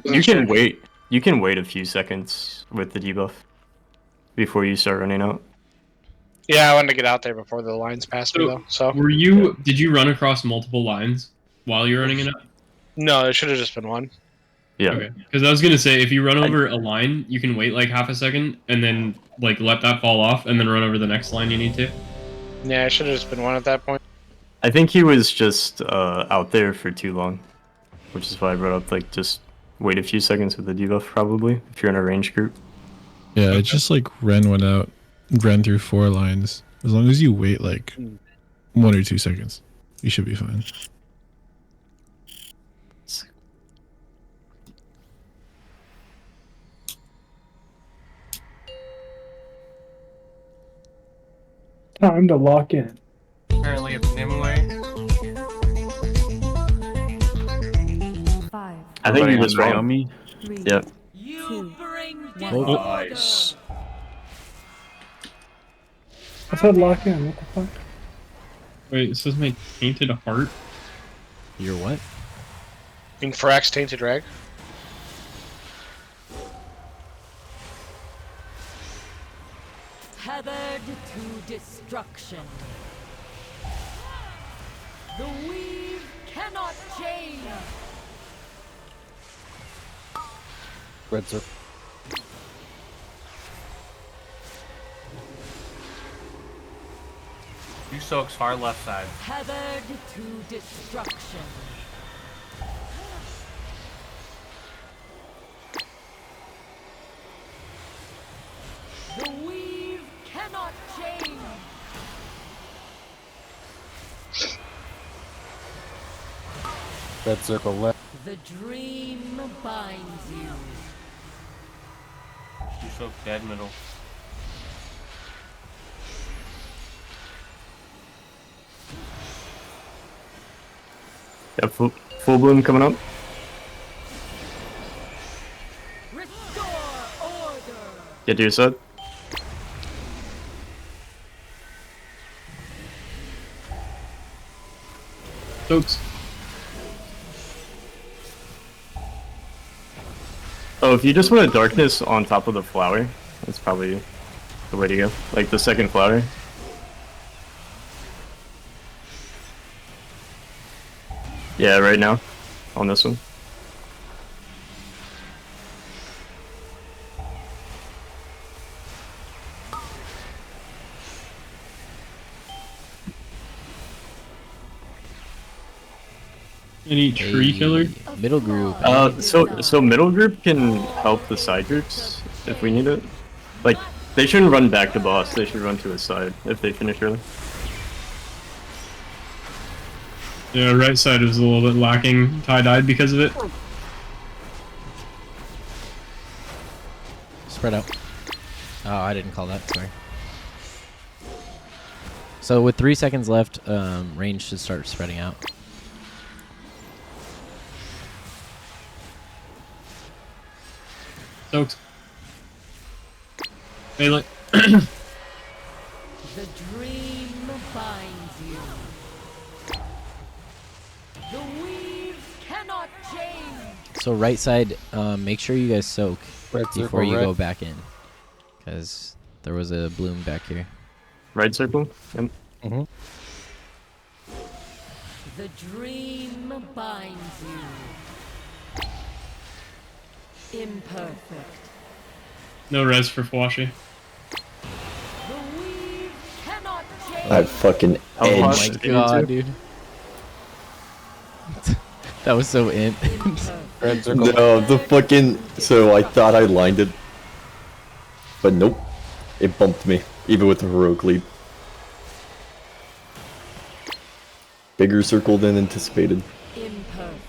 You can wait. You can wait a few seconds with the debuff before you start running out. Yeah, I wanted to get out there before the lines passed me though. So did you run across multiple lines while you're running it up? no, it should have just been one. Yeah. Okay. Because I was gonna say if you run over a line, you can wait like half a second and then like let that fall off and then run over the next line you need to. Yeah, it should have just been one at that point. I think he was just out there for too long, which is why I brought up like just wait a few seconds with the debuff probably if you're in a range group. Yeah, it's just like Ren went out, ran through 4 lines. As long as you wait like 1 or 2 seconds, you should be fine. Time to lock in. Apparently it's Nimue. 5, I think you Everybody just on wrong. Naomi. 3, Yep. 2, 1. Nice. I said lock in. What the fuck? Wait, it says my tainted heart. You're what? In Firax Tainted Rag. Tethered to destruction. The weave cannot change. Red circle. Yusok's far left side. Tethered to destruction. The weave cannot change. Red circle left. The dream binds you. Yusok dead middle. Yeah, full bloom coming up. Restore order. Get to your side. Stokes. Oh, if you just want a darkness on top of the flower, that's probably the way to go. Like the second flower. Yeah, right now. On this one. Any tree killer? Middle group. So middle group can help the side groups if we need it. Like, they shouldn't run back to boss, they should run to his side if they finish early. Yeah, right side is a little bit lacking tie-dyed because of it. Spread out. Oh, I didn't call that. Sorry. So with 3 seconds left, range should start spreading out. Stokes. Hey, look. The dream binds you. The weave cannot change. So right side, make sure you guys soak Red before circle you red. go back in, because there was a bloom back here. Right circle? Yep. Mm-hmm. The dream binds you. Imperfect. No res for Fwashi. The weave cannot change. I fucking How Oh my much? god, dude. That was so int. Red circle No, the fucking. So I thought I lined it, but nope. It bumped me, even with the heroic lead. Bigger circle than anticipated. Imperfect.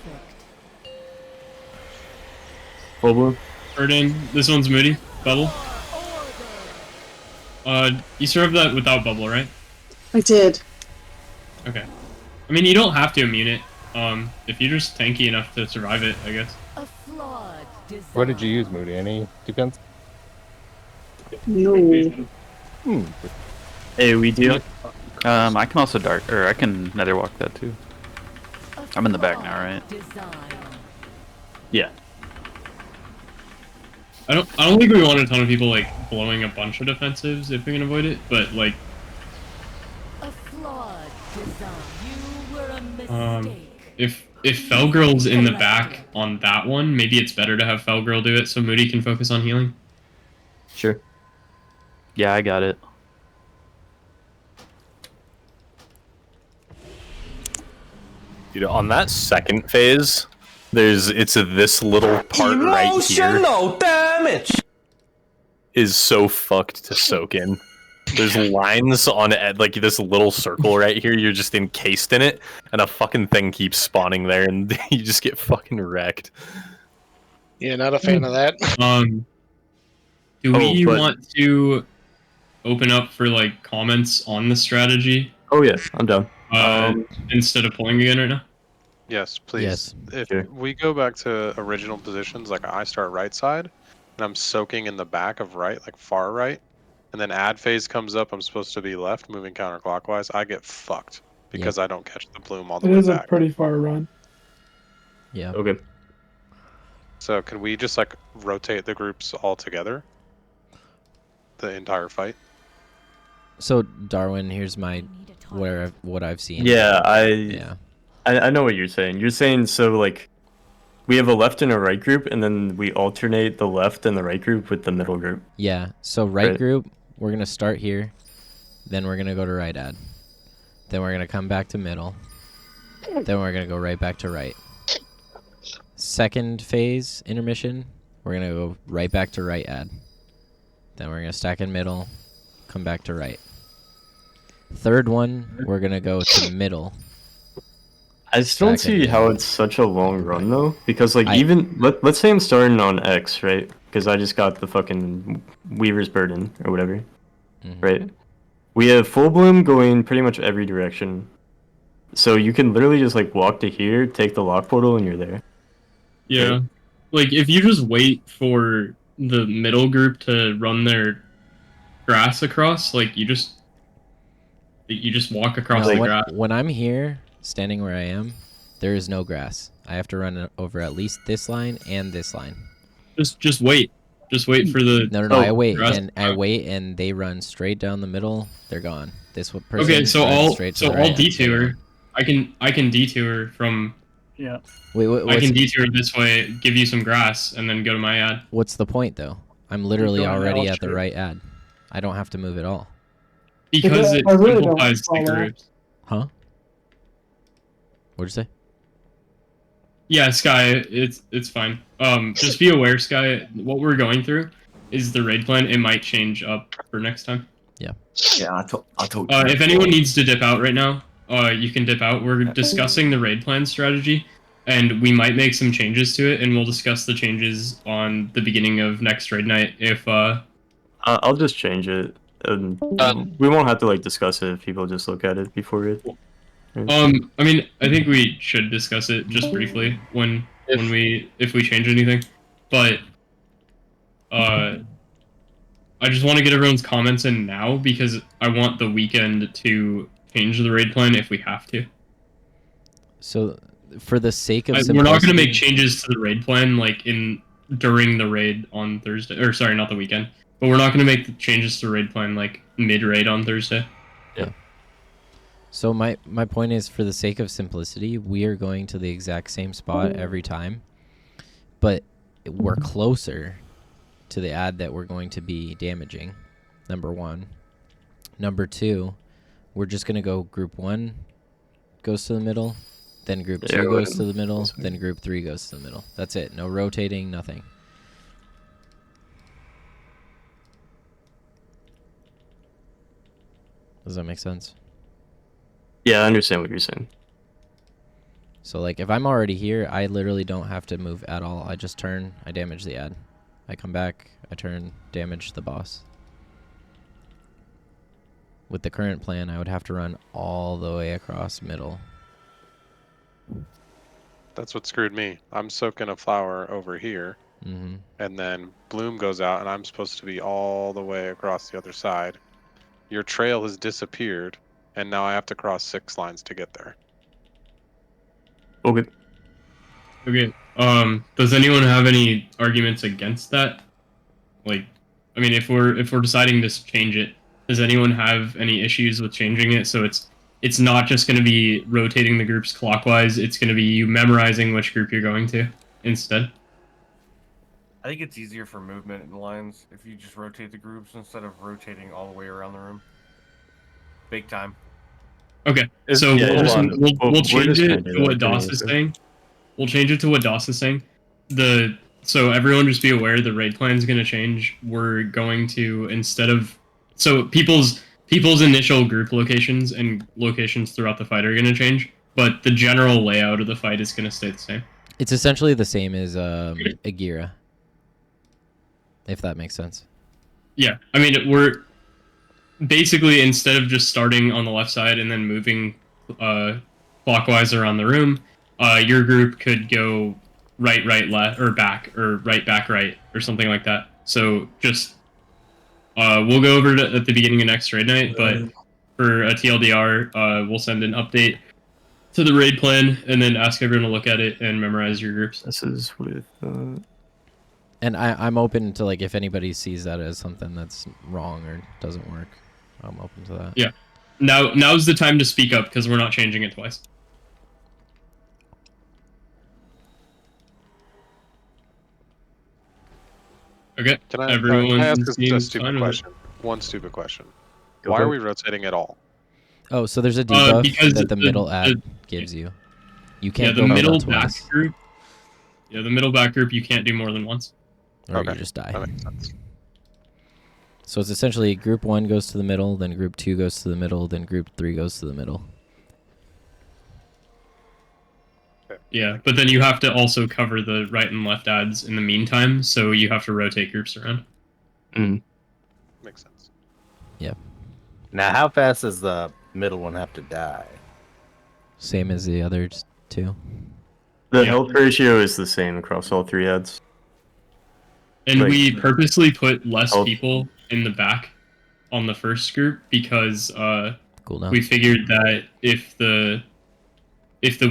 Full bloom? Bird in. This one's moody. Bubble. You served that without bubble, right? I did. Okay. I mean, you don't have to immune it. If you're just tanky enough to survive it, I guess. A flawed design. What did you use, Moody? Any defense? No. AoE deal? I can also dark, or I can nether walk that too. A I'm in the back now, flawed right? Design. Yeah. I don't think we want a ton of people like blowing a bunch of defensives if we can avoid it, but like A flawed design. You were a mistake. if Felgirl's in the back on that one, maybe it's better to have Felgirl do it so Moody can focus on healing. Sure. Yeah, I got it. Dude, on that second phase, it's this little part right here damage. is so fucked to soak in. There's lines on it, like this little circle right here. You're just encased in it, and a fucking thing keeps spawning there, and you just get fucking wrecked. Yeah, not a fan of that. Do we but- want to open up for like comments on the strategy Oh yeah, I'm down. instead of pulling again right now? Yes, please. Yes. If Okay. we go back to original positions, like I start right side, and I'm soaking in the back of right, like far right, and then ad phase comes up, I'm supposed to be left, moving counterclockwise, I get fucked because I don't catch the bloom all the It way is a back. pretty far run. Yeah. Okay. So can we just like rotate the groups all together? The entire fight? So Darwin, here's my what I've seen. Yeah, Yeah. I know what you're saying. You're saying so like we have a left and a right group, and then we alternate the left and the right group with the middle group. Yeah. So right Right. group, we're gonna start here, then we're gonna go to right ad, then we're gonna come back to middle, then we're gonna go right back to right. Second phase intermission, we're gonna go right back to right ad. Then we're gonna stack in middle, come back to right. Third one, we're gonna go to middle. I just don't Second, see yeah. how it's such a long run though, because like I- even let's say I'm starting on X, right? Because I just got the fucking Weaver's Burden or whatever, Mhm. right? We have full bloom going pretty much every direction, so you can literally just like walk to here, take the lock portal, and you're there. Yeah. Like if you just wait for the middle group to run their grass across, like you just walk across No, the when, grass. when I'm here, standing where I am, there is no grass. I have to run over at least this line and this line. Just wait. Just wait for the No, I wait grass and to I grow. wait and they run straight down the middle. They're gone. This person. Okay, so runs I'll straight to the right, I'll and they're detour. gone. I can detour from. Yeah. Wait, I what's, can detour this way, give you some grass, and then go to my ad. what's the point though? I'm literally going already L at the shape. right ad. I don't have to move at all. Because it I really don't simplifies the follow. groups. Huh? What'd you say? Yeah, Sky, it's fine. Just be aware, Sky. What we're going through is the raid plan. It might change up for next time. Yeah, I told If anyone needs to dip out right now, you can dip out. We're discussing the raid plan strategy, and we might make some changes to it, and we'll discuss the changes on the beginning of next raid night. If I'll just change it, and we won't have to like discuss it if people just look at it before it. I mean, I think we should discuss it just briefly if we change anything, but I just want to get everyone's comments in now because I want the weekend to change the raid plan if we have to. So, for the sake of We're not going to make simplicity- changes to the raid plan like during the raid on Thursday, or sorry, not the weekend. But we're not going to make the changes to the raid plan like mid raid on Thursday. So my point is, for the sake of simplicity, we are going to the exact same spot every time, but we're closer to the ad that we're going to be damaging. Number one. Number two, we're just gonna go group 1 goes to the middle, then group 2 goes to the middle, then group 3 goes to the middle. That's it. No rotating, nothing. Does that make sense? Yeah, I understand what you're saying. So like if I'm already here, I literally don't have to move at all. I just turn, I damage the ad. I come back, I turn, damage the boss. With the current plan, I would have to run all the way across middle. That's what screwed me. I'm soaking a flower over here, Mm-hmm. and then bloom goes out, and I'm supposed to be all the way across the other side. Your trail has disappeared, and now I have to cross 6 lines to get there. Okay. Okay. Does anyone have any arguments against that? Like, I mean, if we're deciding to change it, does anyone have any issues with changing it? So it's not just going to be rotating the groups clockwise. It's going to be you memorizing which group you're going to instead. I think it's easier for movement in lines if you just rotate the groups instead of rotating all the way around the room. Big time. Okay, Is- so yeah, we'll, hold on. we'll, We're we'll just change gonna it do to what that. Give me DOS a is sec. saying. We'll change it to what DOS is saying. So everyone just be aware the raid plan is going to change. We're going to, instead of, so people's initial group locations and locations throughout the fight are going to change, but the general layout of the fight is going to stay the same. It's essentially the same as Agira, if that makes sense. Yeah, I mean, we're basically, instead of just starting on the left side and then moving clockwise around the room, your group could go right, left, or back, or right, back, right, or something like that. So just, we'll go over it at the beginning of next raid night, but for a TLDR, we'll send an update to the raid plan and then ask everyone to look at it and memorize your groups. This is with. And I'm open to, like, if anybody sees that as something that's wrong or doesn't work, I'm open to that. Yeah. Now's the time to speak up because we're not changing it twice. Okay. Can I Everyone ask a seems stupid fine with it. question? One stupid question. Go Why for are it. we rotating at all? Oh, so there's a debuff because that the middle the- ad gives you. You Yeah, can't the go more than middle twice, back group. Yeah, the middle back group you can't do more than once. or you just die. So it's essentially group 1 goes to the middle, then group 2 goes to the middle, then group 3 goes to the middle. Yeah, but then you have to also cover the right and left ads in the meantime, so you have to rotate groups around. Makes sense. Yeah. Now, how fast does the middle one have to die? Same as the other two. The health ratio is the same across all 3 ads. And Like- we purposely put less Oh. people in the back on the first group because Cooldown. we figured that if the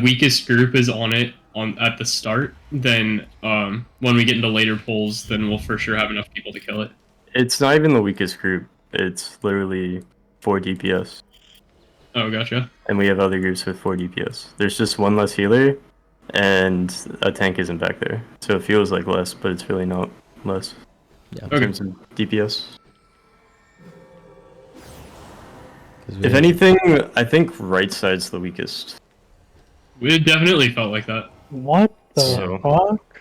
weakest group is on it at the start, then when we get into later pulls, then we'll for sure have enough people to kill it. It's not even the weakest group. It's literally 4 DPS. Oh, gotcha. And we have other groups with 4 DPS. There's just one less healer, and a tank isn't back there. So it feels like less, but it's really not less. Yeah. In Okay. terms of DPS. 'Cause we If have- anything, I think right side's the weakest. We definitely felt like that. What the So- fuck?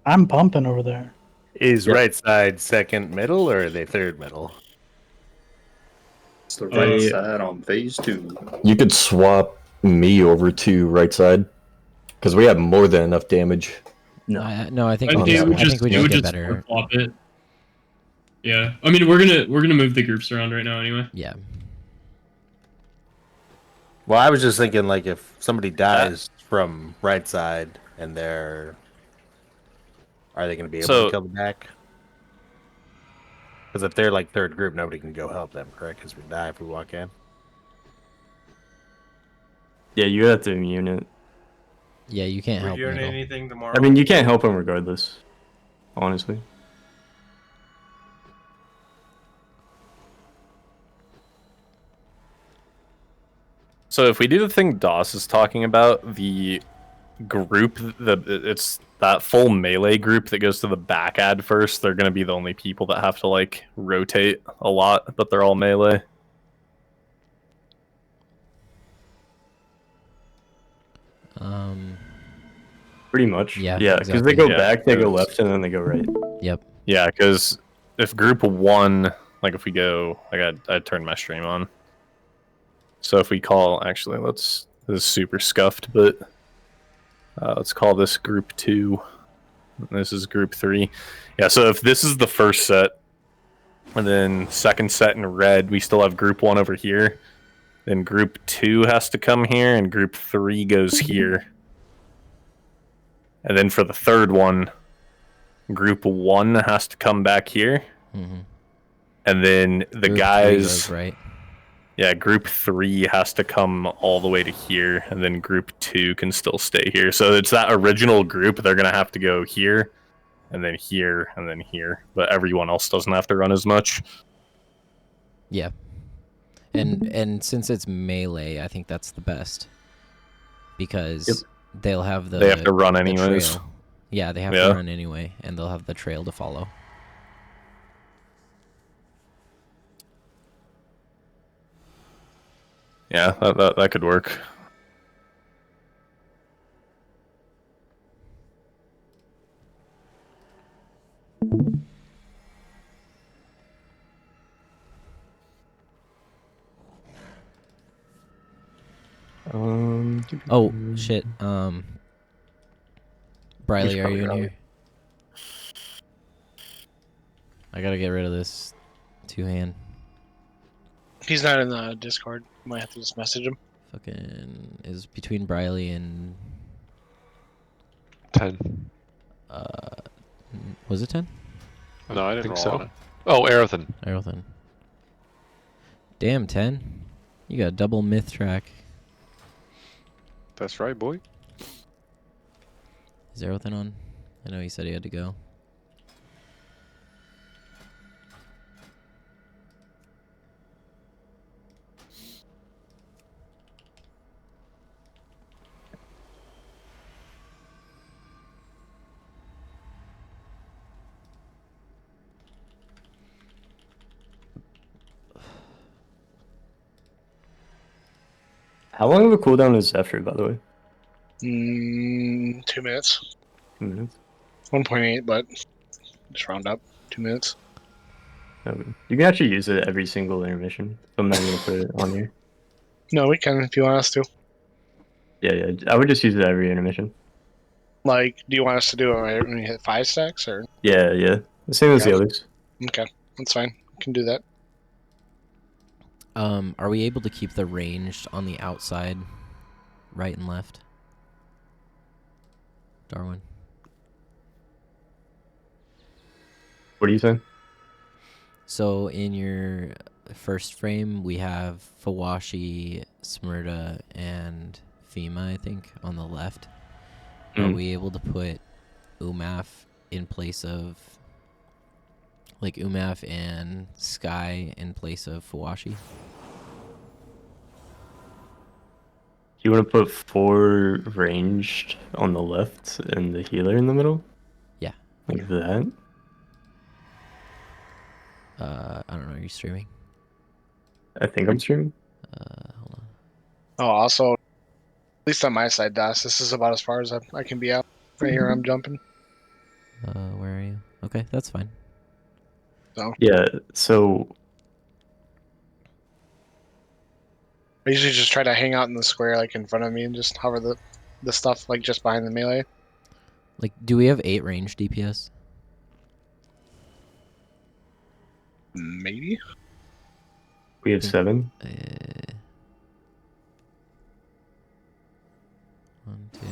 I'm pumping over there. Is right side second middle or are they third middle? It's the right right side on phase 2. You could swap me over to right side, because we have more than enough damage. No, I think I we think just, it would I think just we it just would get just better. flop it. Yeah, I mean we're gonna move the groups around right now anyway. Yeah. Well, I was just thinking, like, if somebody dies from right side and are they going to be able So- to kill the back? Because if they're like third group, nobody can go help them, correct? Because we die if we walk in. Yeah, you have to immune it. Yeah, you can't We're help doing middle. anything tomorrow. I mean, you can't help them regardless. Honestly. So if we do the thing DOS is talking about, the group, it's that full melee group that goes to the back ad first. They're going to be the only people that have to like rotate a lot, but they're all melee. Pretty much. Yeah, Yeah, because exactly. they go Yeah, back, they go because- left, and then they go right. Yep. Yeah, because if group 1, like if we go, like I turned my stream on. So if we call, actually, this is super scuffed, but let's call this group 2. This is group 3. Yeah, so if this is the first set, and then second set in red, we still have group 1 over here. Then group 2 has to come here, and group 3 goes here. And then for the third one, group 1 has to come back here. Mm-hmm. And then the Group three guys, goes right. yeah, group 3 has to come all the way to here, and then group 2 can still stay here. So it's that original group. They're gonna have to go here, and then here, and then here. But everyone else doesn't have to run as much. Yeah. And since it's melee, I think that's the best. Because they'll have They have to run the anyways. trail. Yeah, they have Yeah. to run anyway, and they'll have the trail to follow. Yeah, that could work. Oh shit. Briley, are probably you in wrong. here? I gotta get rid of this two-hand. He's not in the Discord. Might have to just message him. Fucking is between Briley and 10. Was it 10? No, I didn't think roll so. on it. Oh, Aerothan. Aerothan. Damn, 10. You got a double myth track. That's right, boy. Is Aerothan on? I know he said he had to go. How long of a cooldown is Zephyr, by the way? 2 minutes. 2 minutes. 1.8, but just round up. 2 minutes. Okay. You can actually use it every single intermission. So I'm not gonna put it on here. No, we can if you want us to. Yeah, I would just use it every intermission. Like, do you want us to do it right when we hit 5 stacks, or? Yeah. The same as the Yeah. others. Okay, that's fine. We can do that. Are we able to keep the ranged on the outside, right and left? Darwin. What are you saying? So in your first frame, we have Fawashi, Smurda, and Fema, I think, on the left. Are Mm. we able to put Umaf in place of, like, Umaf and Sky in place of Fawashi? You want to put 4 ranged on the left and the healer in the middle? Yeah. Like that? I don't know, are you streaming? I think I'm streaming. Hold on. Oh, also, at least on my side, Das, this is about as far as I can be out. Right here, I'm jumping. Where are you? Okay, that's fine. So Yeah, so I usually just try to hang out in the square, like in front of me, and just hover the stuff like just behind the melee. Like, do we have 8 range DPS? Maybe. we have 7. 1, 2, 3,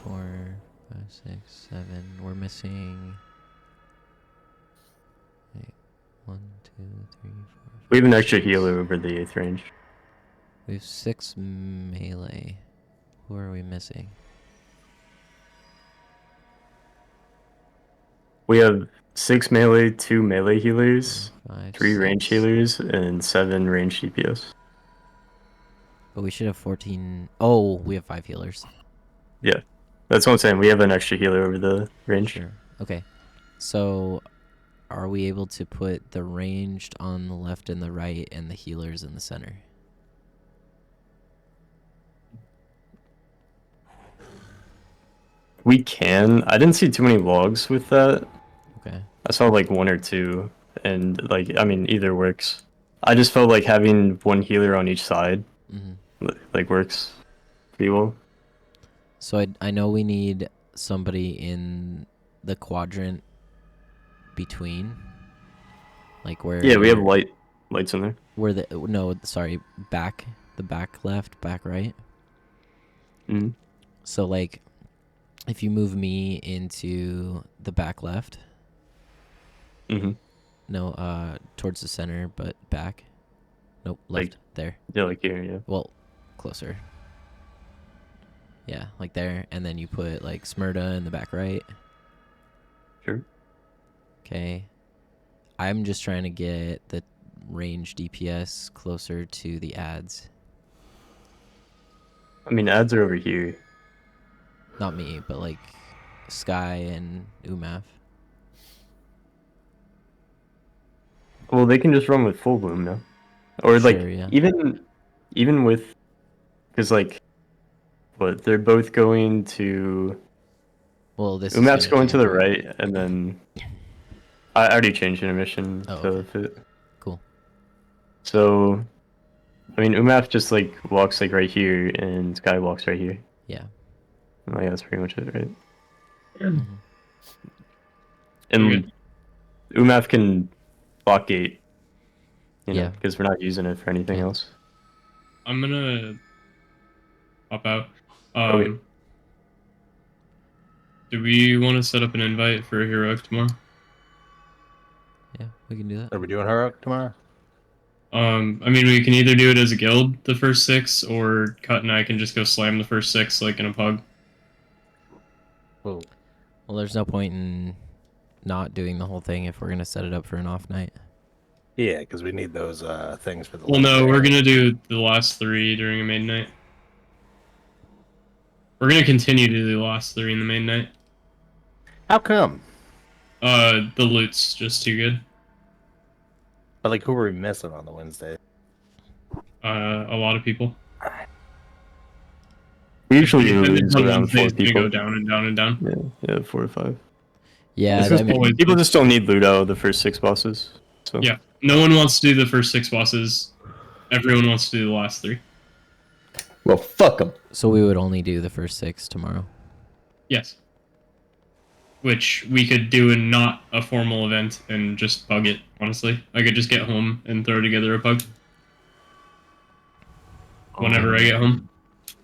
4, 5, 6, 7. We're missing. Wait, 1, 2, 3, 4. We have an extra healer over the 8th range. We have 6 melee. Who are we missing? We have 6 melee, 2 melee healers, 5, 3 range 6. healers, and 7 range DPS. But we should have 14. Oh, we have 5 healers. Yeah, that's what I'm saying. We have an extra healer over the range. Sure. Okay. So, are we able to put the ranged on the left and the right and the healers in the center? We can. I didn't see too many logs with that. Okay. I saw like 1 or 2, and like, I mean, either works. I just felt like having 1 healer on each side, like, works pretty well. So I know we need somebody in the quadrant between, like where. Yeah, we have lights in there. Where the back, the back left, back right. Mm-hmm. So like, if you move me into the back left. Mm-hmm. No, towards the center, but back. Nope, left. Like, there. Yeah, like here, yeah. Well, closer. Yeah, like there, and then you put like Smurda in the back right. Sure. Okay. I'm just trying to get the range DPS closer to the ads. I mean, ads are over here. Not me, but like Sky and Umaf. Well, they can just run with full bloom now, or like Sure, yeah. even with, because like, what they're both going to. Well, this Umaf's is going to the right, and then I already changed intermission to okay. fit. Cool. So, I mean, Umaf just like walks like right here, and Sky walks right here. Yeah. Like that's pretty much it, right? Mm-hmm. And Umaf can block gate. You know, Yeah. because we're not using it for anything else. I'm gonna pop out. Okay. Do we want to set up an invite for a heroic tomorrow? Yeah, we can do that. Are we doing heroic tomorrow? I mean, we can either do it as a guild, the first 6, or Cut and I can just go slam the first 6 like in a pug. Well, there's no point in not doing the whole thing if we're gonna set it up for an off night. Yeah, because we need those things for the. Well, no, we're gonna do the last 3 during a main night. We're gonna continue to do the last 3 in the main night. How come? The loot's just too good. But like, who were we missing on the Wednesday? A lot of people. We usually If lose it's on around Wednesday, 4 it's gonna people. go down and down and down. Yeah, 4 or 5. Yeah, It's just- people just don't need loot out of the first 6 bosses. So Yeah, no one wants to do the first 6 bosses. Everyone wants to do the last 3. Well, fuck them. So we would only do the first 6 tomorrow. Yes. Which we could do in not a formal event and just bug it, honestly. I could just get home and throw together a pug. Whenever I get home.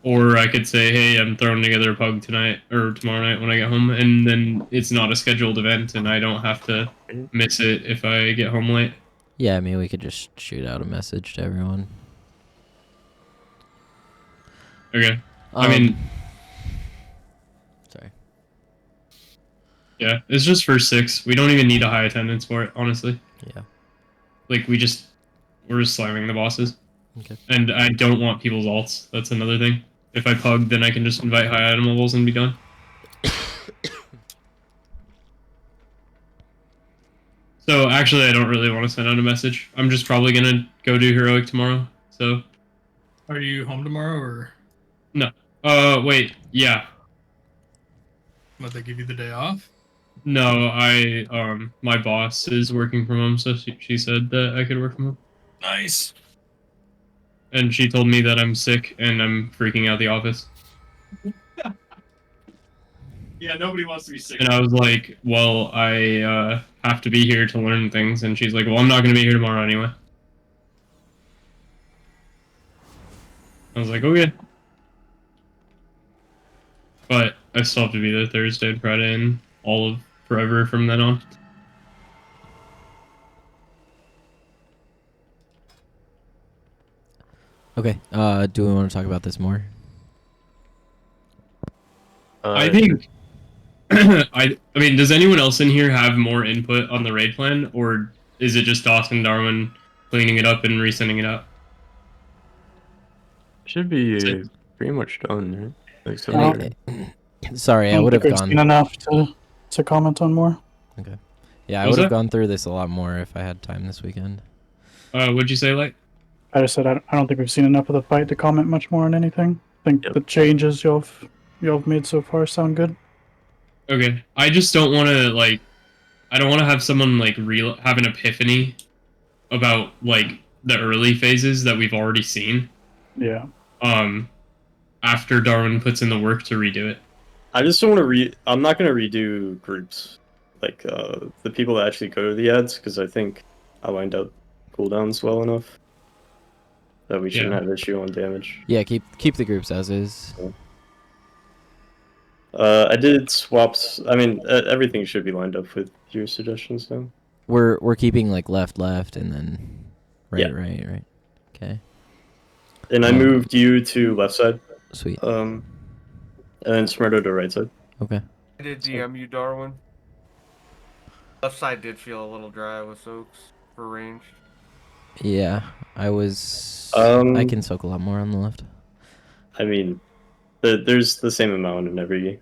Or I could say, hey, I'm throwing together a pug tonight or tomorrow night when I get home, and then it's not a scheduled event and I don't have to miss it if I get home late. Yeah, I mean we could just shoot out a message to everyone. Okay. I mean, sorry. Yeah, it's just first 6. We don't even need a high attendance for it, honestly. Yeah. Like, we're just slamming the bosses. Okay. And I don't want people's alts. That's another thing. If I pug, then I can just invite high item levels and be done. So, actually, I don't really want to send out a message. I'm just probably going to go do heroic tomorrow, so... Are you home tomorrow, or No. Wait, yeah. what, they give you the day off? No, my boss is working from home, so she said that I could work from home. Nice. And she told me that I'm sick and I'm freaking out the office. Yeah, nobody wants to be sick. And I was like, well, I have to be here to learn things. And she's like, well, I'm not going to be here tomorrow anyway. I was like, okay. But I still have to be there Thursday and Friday and all of forever from then on. Okay. Do we want to talk about this more? I think... I mean, does anyone else in here have more input on the raid plan? Or is it just Dawson Darwin cleaning it up and resending it out? should be pretty much done, right? Like Sorry, I don't would have think we've gone. seen enough to comment on more. Okay. Yeah, I What was would have that? gone through this a lot more if I had time this weekend. What'd you say, like? I just said I don't think we've seen enough of the fight to comment much more on anything. I think the changes y'all have made so far sound good. Okay. I just don't want to, like... I don't want to have someone, like, have an epiphany about, like, the early phases that we've already seen. Yeah. After Darwin puts in the work to redo it. I just don't want to I'm not going to redo groups. Like, the people that actually go to the ads, because I think I lined up cooldowns well enough that we shouldn't have issue on damage. Yeah, keep the groups as is. I did swaps. I mean, everything should be lined up with your suggestions now. We're keeping like left, and then right, Yeah. right. Okay. And I moved you to left side. Sweet. And then Smirto to right side. Okay. I did DM you, Darwin. Left side did feel a little dry with soaks for range. Yeah, I can soak a lot more on the left. I mean, there's the same amount in every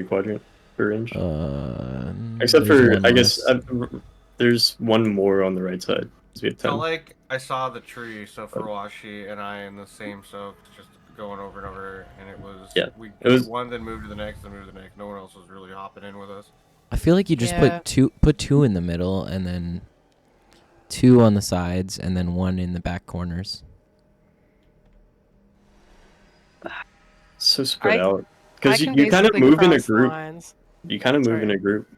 quadrant for range. Except there's for, one I guess, less. there's one more on the right side. 'Cause we have 10. Felt like I saw the tree, so Furuashi and I in the same soak, just going over and over, and it was we it was- one, then moved to the next, then moved to the next. No one else was really hopping in with us. I feel like you just put two in the middle, and then 2 on the sides, and then 1 in the back corners. So spread out. Because I you can kind of basically move in a cross group. lines. You kind of move in a group.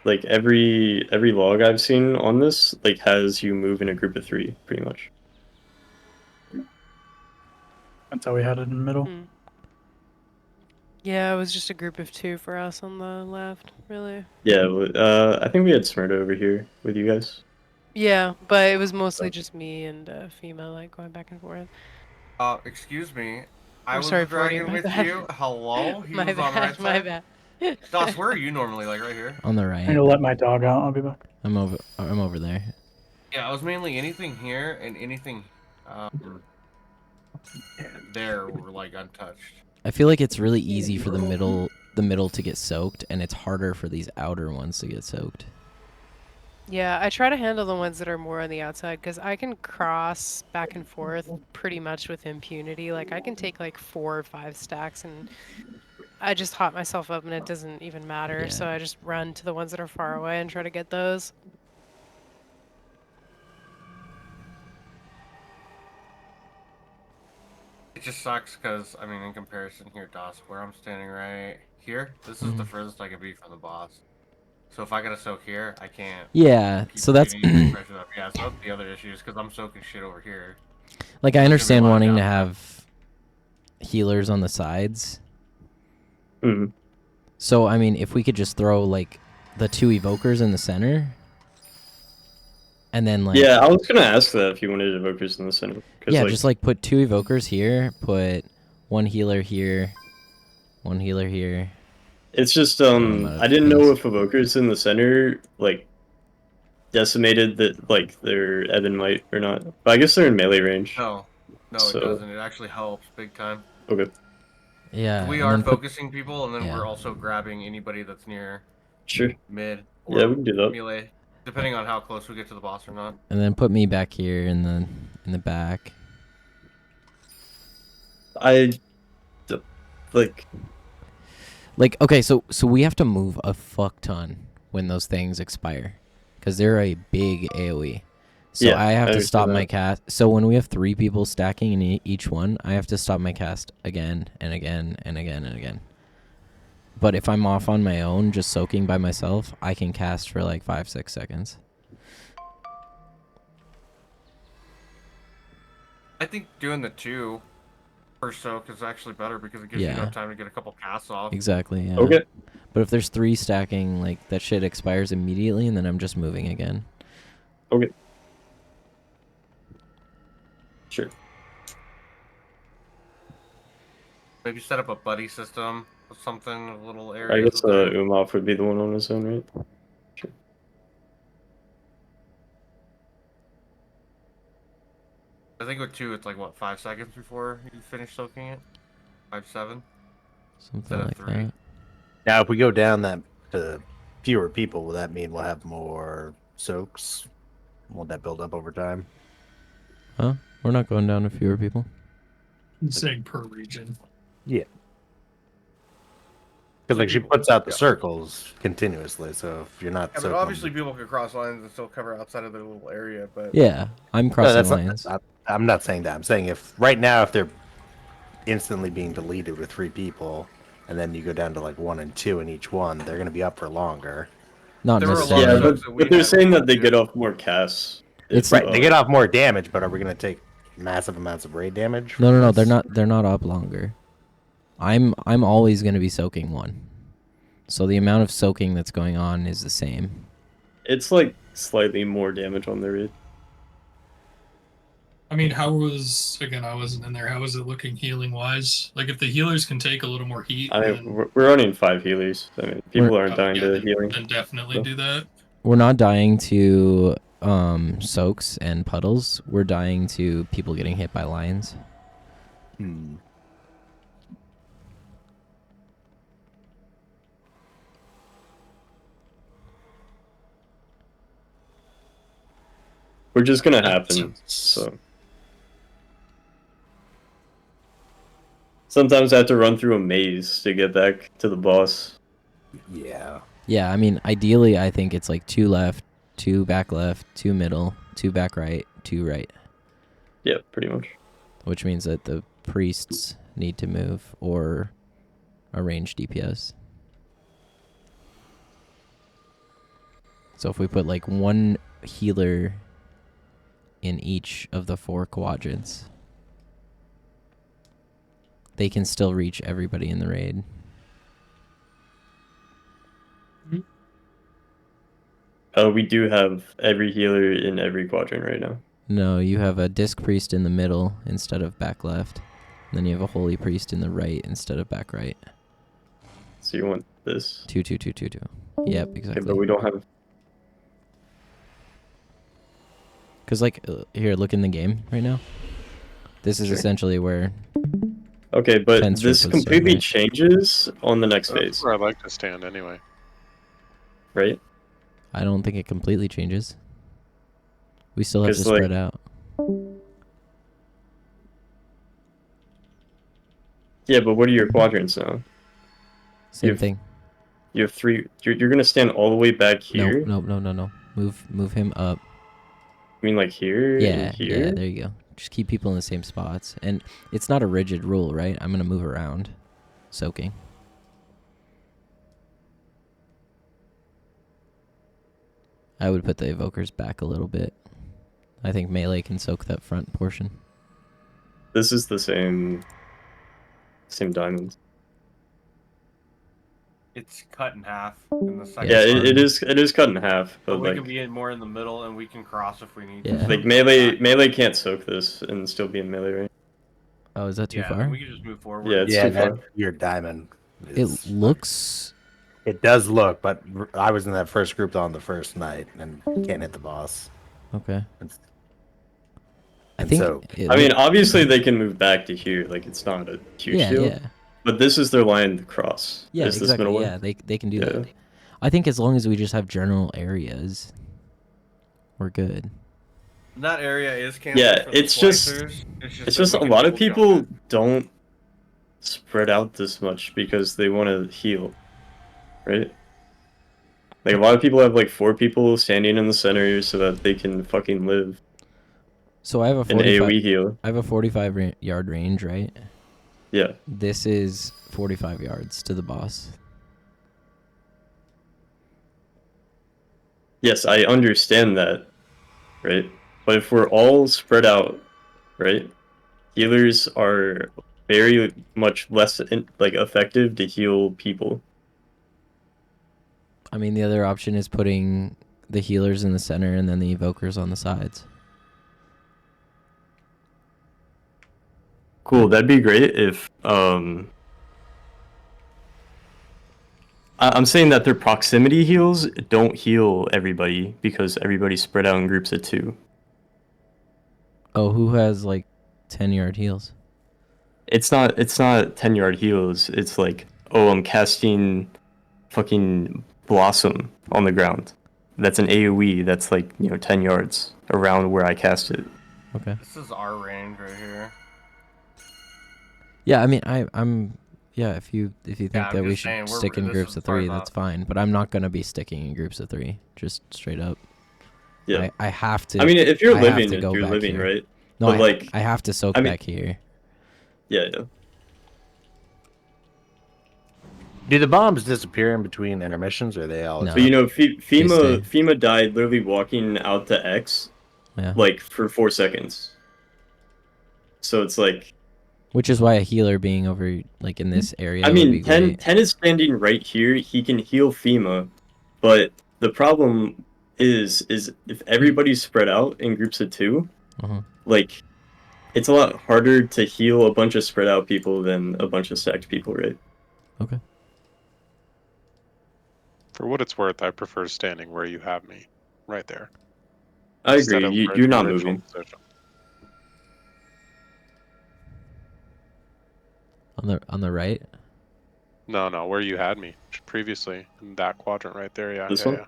Like every log I've seen on this, like has you move in a group of 3, pretty much. That's how we had it in the middle. Yeah, it was just a group of 2 for us on the left, really. Yeah, I think we had Smyrna over here with you guys. Yeah, but it was mostly just me and Fema, like, going back and forth. Excuse me. I I'm was sorry, the dragon Forty, my with bad. you. Hello? He My was on the bad, right my side. bad. Dos, where are you normally? Like right here? On the I'm right. gonna let my dog out. I'll be back. I'm over there. Yeah, I was mainly anything here and anything there were like untouched. I feel like it's really easy for the middle to get soaked, and it's harder for these outer ones to get soaked. Yeah, I try to handle the ones that are more on the outside, because I can cross back and forth pretty much with impunity. Like, I can take like 4 or 5 stacks, and I just hop myself up, and it doesn't even matter. Yeah. So I just run to the ones that are far away and try to get those. It just sucks because, I mean, in comparison here, Dos, where I'm standing right here, this is the furthest I can be from the boss. So if I gotta soak here, I can't. Yeah, keep so that's getting pressure up. Yeah, so that's the other issue is because I'm soaking shit over here. like, I There's gonna be a understand lot of wanting to downtime. have healers on the sides. Mhm. So I mean, if we could just throw like the 2 evokers in the center, and then like Yeah, I was gonna ask that if you wanted evokers in the center. 'Cause, yeah, like, just like put 2 evokers here, put 1 healer here, 1 healer here. it's just I'm out of I didn't know space. if evokers in the center like decimated that like their Evan might or not. But I guess they're in melee range. No, So- it doesn't. It actually helps big time. Okay. Yeah, We and are then put- focusing people, and then yeah. we're also grabbing anybody that's near Sure. mid. Yeah, we can do that. Melee, depending on how close we get to the boss or not. and then put me back here in the back. Like, okay, so we have to move a fuck ton when those things expire, because they're a big AoE. So Yeah, I have I to stop understand my that. cast. So when we have 3 people stacking in each one, I have to stop my cast again and again and again and again. But if I'm off on my own, just soaking by myself, I can cast for like 5-6 seconds. I think doing the 2 per soak is actually better because it gives you Yeah. enough time to get a couple casts off. Exactly, yeah. Okay. But if there's 3 stacking, like, that shit expires immediately, and then I'm just moving again. Okay. Sure. Maybe set up a buddy system or something, a little area. I guess Umaf would be the one on his own, right? Sure. I think with 2, it's like what, 5 seconds before you finish soaking it? 5-7. Something Instead of like 3. that. Now, if we go down that to fewer people, will that mean we'll have more soaks? Won't that build up over time? Huh? We're not going down to fewer people. I'm saying per region. Yeah. Because like she puts out the circles continuously, so if you're not Yeah, but soaking- obviously people can cross lines and still cover outside of their little area, but... Yeah, I'm No, crossing that's lines. I'm not saying that. I'm saying if right now if they're instantly being deleted with 3 people, and then you go down to like 1 and 2 in each one, they're going to be up for longer. Not There were a lot necessarily. of Yeah, soaks that we but they're had saying that to they do. get off more casts. It's Right, they get off more damage, but are we going to take massive amounts of raid damage? No, from no, this? they're not up longer. I'm always going to be soaking 1. So the amount of soaking that's going on is the same. It's like slightly more damage on the raid. I mean, how was again? I wasn't in there. How was it looking healing wise? Like, if the healers can take a little more heat, I then, mean, we're running 5 healers. I mean, people aren't dying yeah, to then, healing. then definitely so. do that. We're not dying to soaks and puddles. We're dying to people getting hit by lions. We're just gonna happen. So sometimes I have to run through a maze to get back to the boss. Yeah. Yeah, I mean, ideally, I think it's like 2 left, 2 back left, 2 middle, 2 back right, 2 right. Yeah, pretty much. Which means that the priests need to move or arrange DPS. So if we put like 1 healer in each of the 4 quadrants, they can still reach everybody in the raid. We do have every healer in every quadrant right now. No, you have a disc priest in the middle instead of back left. And then you have a holy priest in the right instead of back right. So you want this? 2, 2, 2, 2, 2. Yep, exactly. Okay, but we don't have. Because, like, here, look in the game right now. This is essentially where. Okay, but Ten's this Strip was completely right? changes on the next That's phase, where I like to stand anyway. right? I don't think it completely changes. We still have to 'Cause, like- spread out. Yeah, but what are your quadrants now? Same have- thing. You have 3. You're gonna stand all the way back No, here. no. Move him up. I mean, like here Yeah, and here. yeah, there you go. Just keep people in the same spots. And it's not a rigid rule, right? I'm going to move around. Soaking. I would put the evokers back a little bit. I think melee can soak that front portion. This is the same diamond. It's cut in half in the second. Yeah, part. it is cut in half, But but we like can be more in the middle, and we can cross if we need Yeah. to. like melee can't soak this and still be in melee range. Oh, is that too Yeah, far? we can just move forward. Yeah, it's Yeah, too far. that, your diamond. It looks... It does look, but I was in that first group on the first night and can't hit the boss. Okay. It's- I and think... so- it I mean, look- obviously they can move back to here. Like it's not a huge Yeah, deal. yeah. But this is their line to cross. Yeah, is this exactly. middle Yeah, one. they can do Yeah. that. I think as long as we just have general areas, we're good. That area is canceled. Yeah, for the it's just slicers. it's that just we a can lot of jump people it. don't spread out this much because they want to heal, right? Like a lot of people have like 4 people standing in the center so that they can fucking live So I have a an 45, AoE heal. I have a 45 yard range, right? Yeah. This is 45 yards to the boss. Yes, I understand that, right? But if we're all spread out, right? Healers are very much less effective to heal people. I mean, the other option is putting the healers in the center and then the evokers on the sides. Cool, that'd be great if I'm saying that their proximity heals don't heal everybody because everybody's spread out in groups of 2. Oh, who has like 10-yard heals? It's not 10-yard heals. It's like, oh, I'm casting fucking Blossom on the ground. That's an AoE that's like, 10 yards around where I cast it. Okay. This is our range right here. Yeah, I mean, I'm yeah. If you think I'm that we just should saying, we're- stick in this groups is of part 3, of that's the- fine. But I'm not gonna be sticking in groups of 3. Just straight up. Yeah. I have to. I mean, if you're I have living, to go you're back living, here. right? No, But, I have to soak I mean- back here. Yeah. Do the bombs disappear in between intermissions, or are they all? No. But FEMA stay. FEMA died literally walking out to X, Yeah. like for 4 seconds. So it's like, Which is why a healer being over like in this area. I would mean, be 10 great. is standing right here. He can heal FEMA, but the problem is if everybody's spread out in groups of 2, Uh-huh. like it's a lot harder to heal a bunch of spread out people than a bunch of stacked people, right? Okay. For what it's worth, I prefer standing where you have me, right there. I Instead agree. of You're not original moving. position. On the right. No, where you had me previously in that quadrant right there. Yeah, This yeah, one? yeah.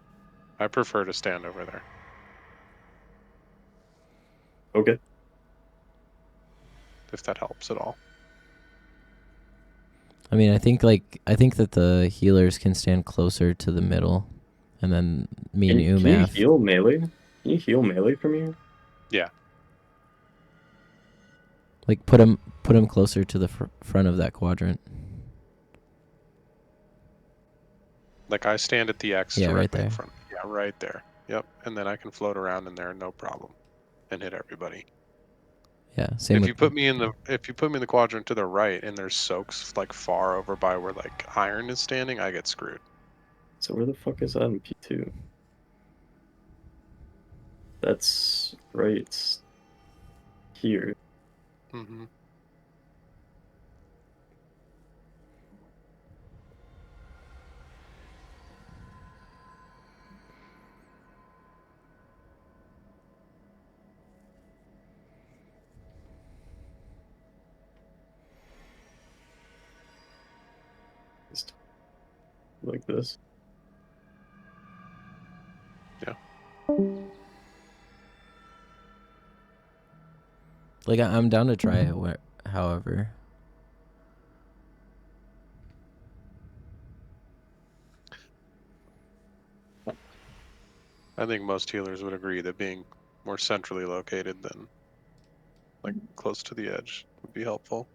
I prefer to stand over there. Okay. If that helps at all. I mean, I think that the healers can stand closer to the middle, and then me and Can you Umaf. heal melee? Can you heal melee from here? Yeah. Like put him closer to the front of that quadrant. Like I stand at the X Yeah, directly right there. in front. Yeah, right there. Yep. And then I can float around in there, no problem, and hit everybody. Yeah, same If with you put me in the quadrant to the right and there's soaks like far over by where like iron is standing, I get screwed. So where the fuck is that in P2? That's right here. Mm-hmm. Just like this. Yeah. Like I'm down to try it. However. I think most healers would agree that being more centrally located than like close to the edge would be helpful.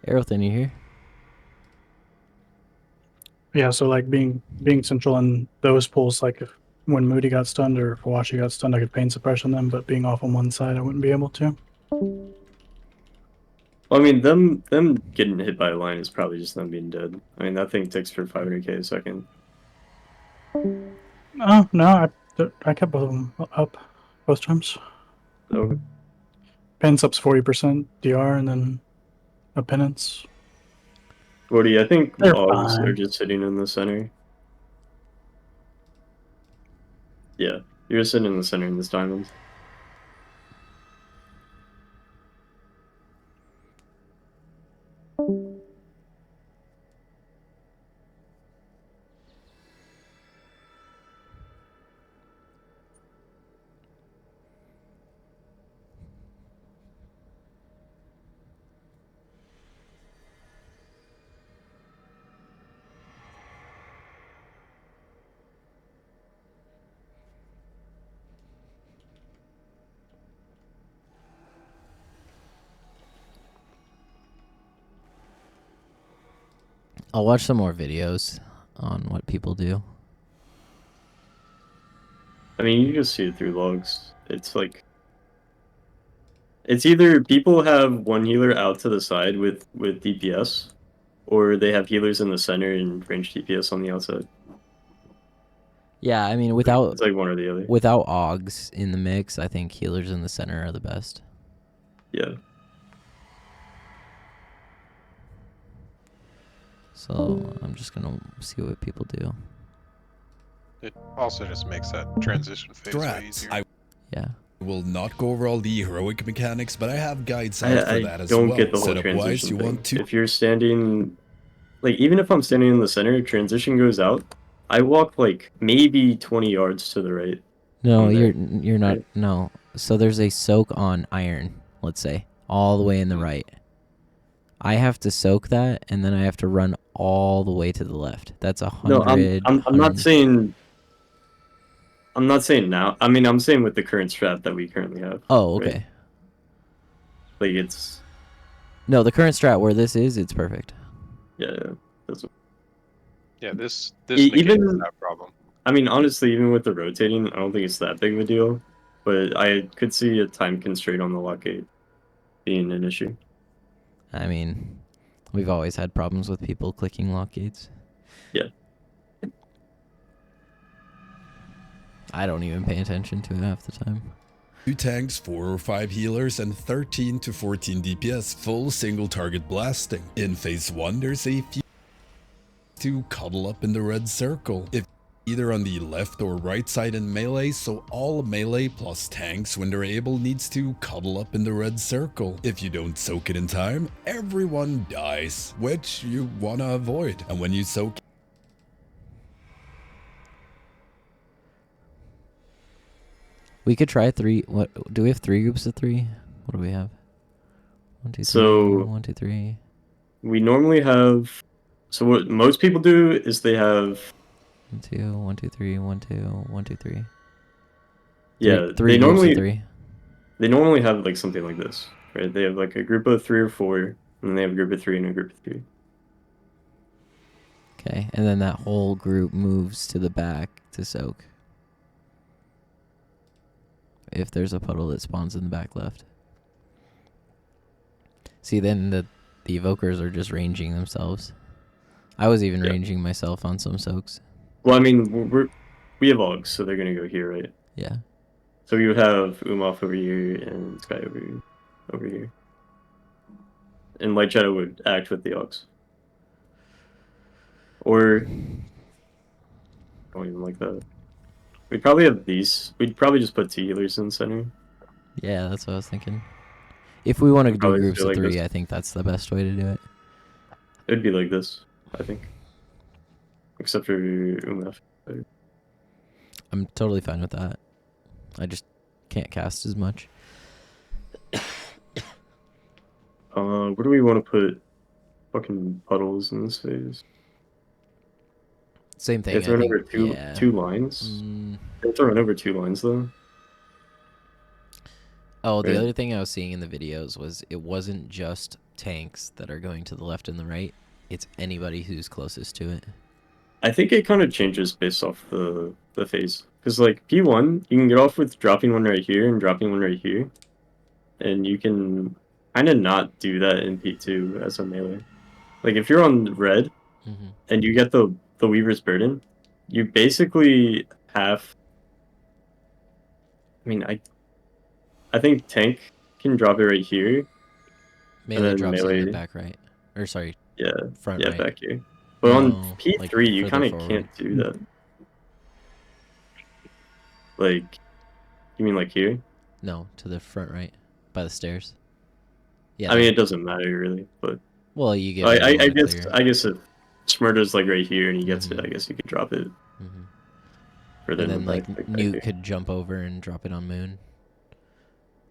Aerothin, you here? Yeah, so like being central in those pools, like if when Moody got stunned or if Washi got stunned, I could pain suppression them, but being off on one side, I wouldn't be able to. Well, I mean, them getting hit by a line is probably just them being dead. I mean, that thing ticks for 500k a second. Oh no, I kept both of them up both times. Okay. Penance up's 40% DR and then a penance. Woody, I think They're logs are fine. just sitting in the center. Yeah, you're just sitting in the center in this diamond. I'll watch some more videos on what people do. I mean, you just see it through logs. It's like... It's either people have one healer out to the side with DPS, or they have healers in the center and range DPS on the outside. Yeah, I mean, It's like one or the other. without Augs in the mix, I think healers in the center are the best. Yeah. So I'm just gonna see what people do. It also just makes that transition phase way Strats. easier. I Yeah. will not go over all the heroic mechanics, but I have guides out for I that as don't well. get the whole Setup wise, transition you thing. want to If you're standing... Like, even if I'm standing in the center, transition goes out, I walk, like, maybe 20 yards to the right. No, from there, you're not. right? No. So there's a soak on iron, let's say, all the way in the right. I have to soak that, and then I have to run all the way to the left. That's 100. No, I'm not saying... I'm not saying now. I mean, I'm saying with the current strat that we currently have. Oh, right? okay. Like, it's... No, the current strat where this is, it's perfect. Yeah, that's... Yeah, this Even- negates that problem. I mean, honestly, even with the rotating, I don't think it's that big of a deal. But I could see a time constraint on the lock gate being an issue. I mean, we've always had problems with people clicking lock gates. Yeah. I don't even pay attention to it half the time. 2 tanks, 4 or 5 healers, and 13 to 14 DPS full single target blasting. In phase 1, there's a few to cuddle up in the red circle. If either on the left or right side in melee, so all melee plus tanks when they're able needs to cuddle up in the red circle. If you don't soak it in time, everyone dies, which you wanna avoid. And when you soak We could try 3. What do we have? 3 groups of 3? What do we have? 1, 2, 3. So 1, 2, 3. we normally have. So what most people do is they have. 1, 2, 1, 2, 3. 1, 2, 1, 2, 3. Yeah, Three they groups of normally 3. they normally have like something like this, right? They have like a group of 3 or 4, and then they have a group of 3 and a group of 3. Okay, and then that whole group moves to the back to soak. If there's a puddle that spawns in the back left. See, then the evokers are just ranging themselves. I was even ranging myself on some soaks. Well, I mean, we have Augs, so they're gonna go here, right? Yeah. So we would have Umaf over here and Sky over here. And Light Shadow would act with the Augs. Or don't even like that. We'd probably have these. We'd probably just put 2 healers in the center. Yeah, that's what I was thinking. If we want to do Probably groups do of like 3, this. I think that's the best way to do it. It'd be like this, I think. Except for Umaf. I'm totally fine with that. I just can't cast as much. Where do we want to put fucking puddles in this phase? Same thing. They have to I run think, over yeah. two lines. They have to run over 2 lines though. Oh, the Right. other thing I was seeing in the videos was it wasn't just tanks that are going to the left and the right. It's anybody who's closest to it. I think it kind of changes based off the phase. Because like P1, you can get off with dropping one right here and dropping one right here. And you can kind of not do that in P2 as a melee. Like if you're on red and you get the Weaver's Burden, you basically have... I mean, I think tank can drop it right here. Melee and then drops melee, in the back right. Or sorry, yeah, front yeah, right. back here. But No, on P3, like, you further kind of forward. can't do that. Like, you mean like here? No, to the front right, by the stairs. Yeah. I mean, it doesn't matter really, but Well, you get. I everyone to guess clear. I guess if Smurda's like right here and he gets it, I guess you could drop it. Further And in then the like back, back Newt here. could jump over and drop it on Moon.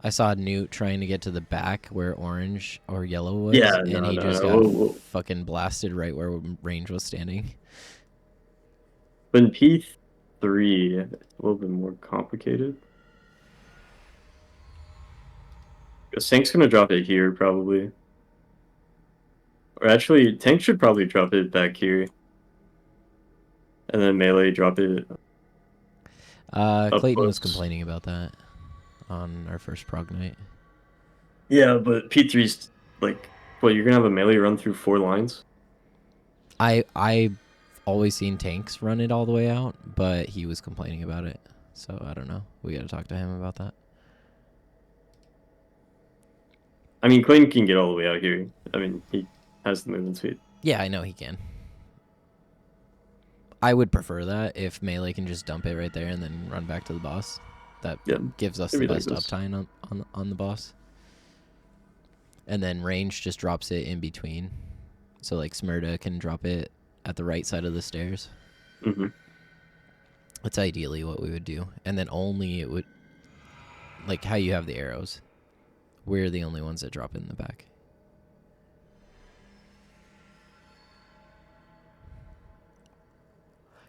I saw Newt trying to get to the back where orange or yellow was, Yeah, and no, he no, just no, got we'll- fucking blasted right where range was standing. But in P3, it's a little bit more complicated. Because Tank's gonna drop it here probably. Or actually, Tank should probably drop it back here. And then Melee drop it. Up Clayton was close. complaining about that on our first prog night. Yeah, but P3's like, what, you're gonna have a Melee run through 4 lines? I've always seen tanks run it all the way out, but he was complaining about it. So I don't know. We got to talk to him about that. I mean, Clayton can get all the way out here. I mean, he has the movement speed. Yeah, I know he can. I would prefer that if Melee can just dump it right there and then run back to the boss. That gives us the maybe like best this. uptime on the boss. And then range just drops it in between. So like Smurda can drop it at the right side of the stairs. Mhm. That's ideally what we would do. And then only it would, like how you have the arrows. We're the only ones that drop it in the back.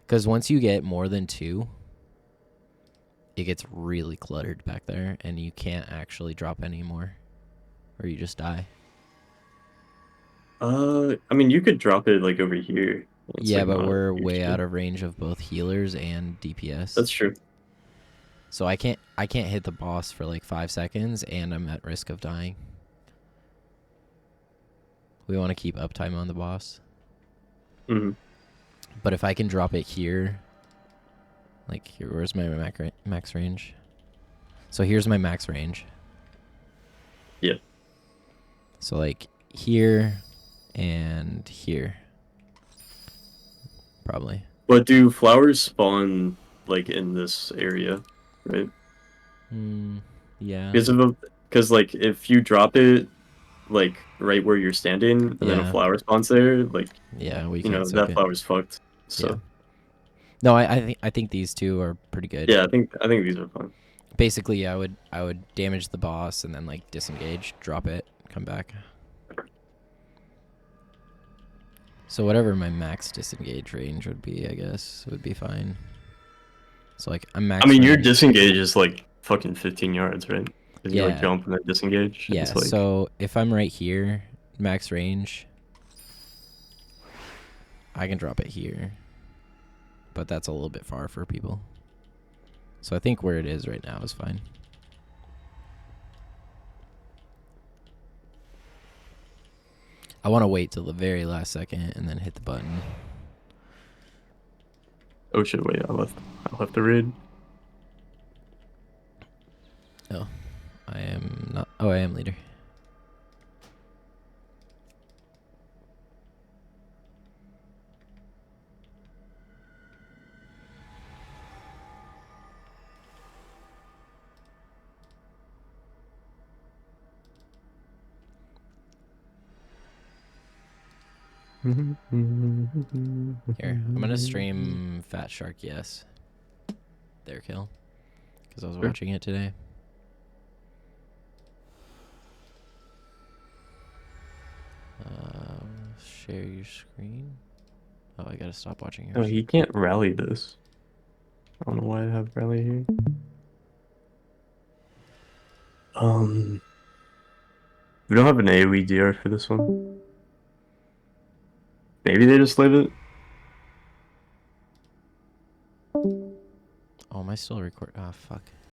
Because once you get more than 2, it gets really cluttered back there, and you can't actually drop anymore, or you just die. I mean, you could drop it like over here, It's, Yeah, like, but not a we're huge way deal. out of range of both healers and DPS. That's true. So I can't hit the boss for like 5 seconds, and I'm at risk of dying. We want to keep uptime on the boss. Mm-hmm. But if I can drop it here, like here, where's my max range? So here's my max range. Yep. So like here and here. Probably. But do flowers spawn like in this area, right? Yeah. Because like if you drop it like right where you're standing and then a Yeah. flower spawns there, like Yeah, we you can't know soak that it. flower's fucked. So Yeah. No, I think these two are pretty good. yeah, I think these are fun. Basically, I would damage the boss and then like disengage, drop it, come back. So whatever my max disengage range would be, I guess, would be fine. So like I'm max. I mean, your range. disengage is like fucking 15 yards, right? Because you like Yeah. jump and then disengage. Yeah. It's like, So if I'm right here, max range, I can drop it here. But that's a little bit far for people. So I think where it is right now is fine. I want to wait till the very last second and then hit the button. oh shit! Wait, I left the raid. Oh, I am not. Oh, I am leader. Here, I'm gonna stream Fat Shark Yes. Their kill. Because I was Sure. watching it today. Share your screen. Oh, I gotta stop watching Oh, yours. he can't rally this. I don't know why I have rally here. We don't have an AoE DR for this one. Maybe they just leave it. Oh, am I still recording? Oh, fuck.